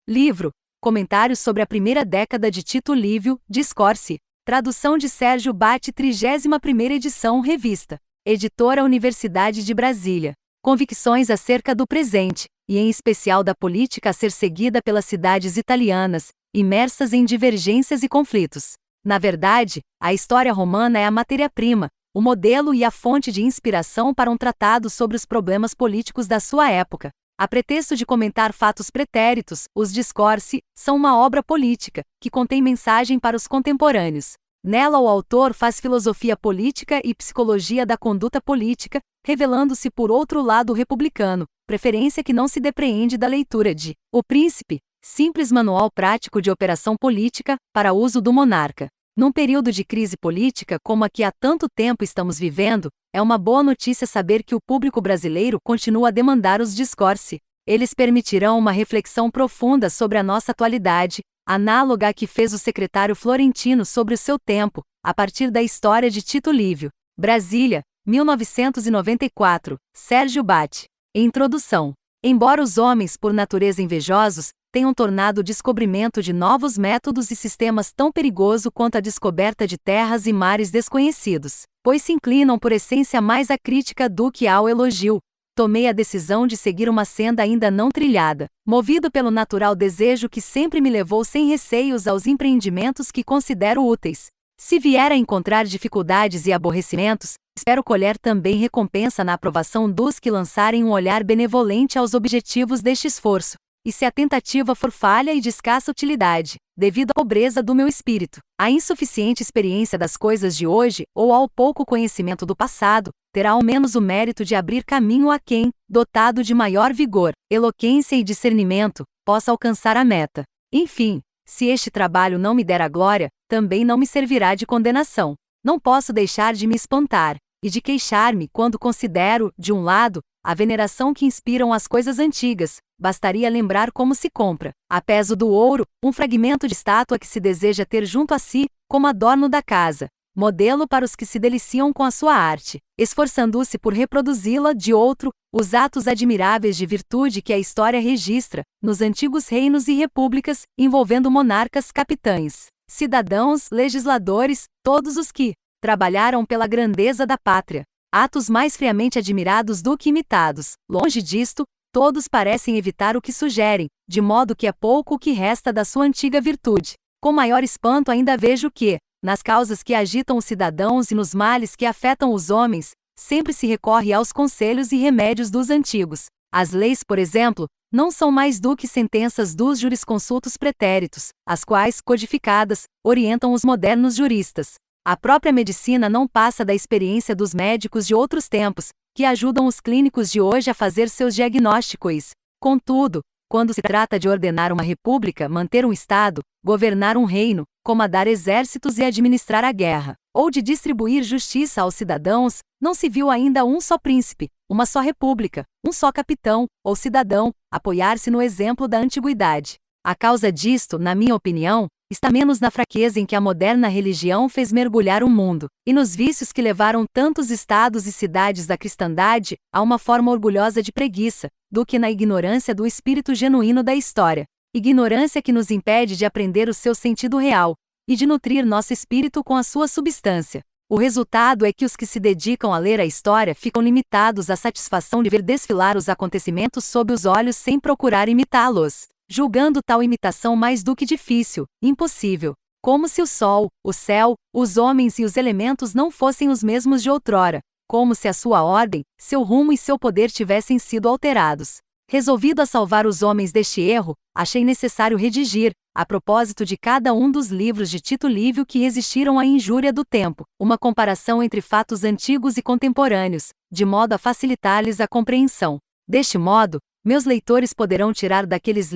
Livro. Comentários sobre a primeira década de Tito Livio, Discorsi. Tradução de Sérgio Batti, 31ª edição, revista. Editora Universidade de Brasília. Convicções acerca do presente, e em especial da política a ser seguida pelas cidades italianas, imersas em divergências e conflitos. Na verdade, a história romana é a matéria-prima, o modelo e a fonte de inspiração para um tratado sobre os problemas políticos da sua época. A pretexto de comentar fatos pretéritos, os Discorsi são uma obra política, que contém mensagem para os contemporâneos. Nela o autor faz filosofia política e psicologia da conduta política, revelando-se por outro lado republicano, preferência que não se depreende da leitura de O Príncipe, simples manual prático de operação política, para uso do monarca. Num período de crise política como a que há tanto tempo estamos vivendo, é uma boa notícia saber que o público brasileiro continua a demandar os Discorsi. Eles permitirão uma reflexão profunda sobre a nossa atualidade, análoga à que fez o secretário Florentino sobre o seu tempo, a partir da história de Tito Livio. Brasília, 1994, Sérgio Batti. Introdução. Embora os homens por natureza invejosos, tenham tornado o descobrimento de novos métodos e sistemas tão perigoso quanto a descoberta de terras e mares desconhecidos, pois se inclinam por essência mais à crítica do que ao elogio, tomei a decisão de seguir uma senda ainda não trilhada, movido pelo natural desejo que sempre me levou sem receios aos empreendimentos que considero úteis. Se vier a encontrar dificuldades e aborrecimentos, espero colher também recompensa na aprovação dos que lançarem um olhar benevolente aos objetivos deste esforço. E se a tentativa for falha e de escassa utilidade, devido à pobreza do meu espírito, à insuficiente experiência das coisas de hoje ou ao pouco conhecimento do passado, terá ao menos o mérito de abrir caminho a quem, dotado de maior vigor, eloquência e discernimento, possa alcançar a meta. Enfim, se este trabalho não me der a glória, também não me servirá de condenação. Não posso deixar de me espantar, e de queixar-me quando considero, de um lado, a veneração que inspiram as coisas antigas. Bastaria lembrar como se compra, a peso do ouro, um fragmento de estátua que se deseja ter junto a si, como adorno da casa, modelo para os que se deliciam com a sua arte, esforçando-se por reproduzi-la de outro, os atos admiráveis de virtude que a história registra, nos antigos reinos e repúblicas, envolvendo monarcas, capitães, cidadãos, legisladores, todos os que trabalharam pela grandeza da pátria. Atos mais friamente admirados do que imitados. Longe disto, todos parecem evitar o que sugerem, de modo que é pouco o que resta da sua antiga virtude. Com maior espanto ainda vejo que, nas causas que agitam os cidadãos e nos males que afetam os homens, sempre se recorre aos conselhos e remédios dos antigos. As leis, por exemplo, não são mais do que sentenças dos jurisconsultos pretéritos, as quais, codificadas, orientam os modernos juristas. A própria medicina não passa da experiência dos médicos de outros tempos, que ajudam os clínicos de hoje a fazer seus diagnósticos. Contudo, quando se trata de ordenar uma república, manter um estado, governar um reino, comandar exércitos e administrar a guerra, ou de distribuir justiça aos cidadãos, não se viu ainda um só príncipe, uma só república, um só capitão, ou cidadão, apoiar-se no exemplo da antiguidade. A causa disto, na minha opinião, está menos na fraqueza em que a moderna religião fez mergulhar o mundo, e nos vícios que levaram tantos estados e cidades da cristandade a uma forma orgulhosa de preguiça, do que na ignorância do espírito genuíno da história. Ignorância que nos impede de aprender o seu sentido real, e de nutrir nosso espírito com a sua substância. O resultado é que os que se dedicam a ler a história ficam limitados à satisfação de ver desfilar os acontecimentos sob os olhos sem procurar imitá-los, julgando tal imitação mais do que difícil, impossível, como se o sol, o céu, os homens e os elementos não fossem os mesmos de outrora, como se a sua ordem, seu rumo e seu poder tivessem sido alterados. Resolvido a salvar os homens deste erro, achei necessário redigir, a propósito de cada um dos livros de Tito Livio que resistiram à injúria do tempo, uma comparação entre fatos antigos e contemporâneos, de modo a facilitar-lhes a compreensão. Deste modo, meus leitores poderão tirar daqueles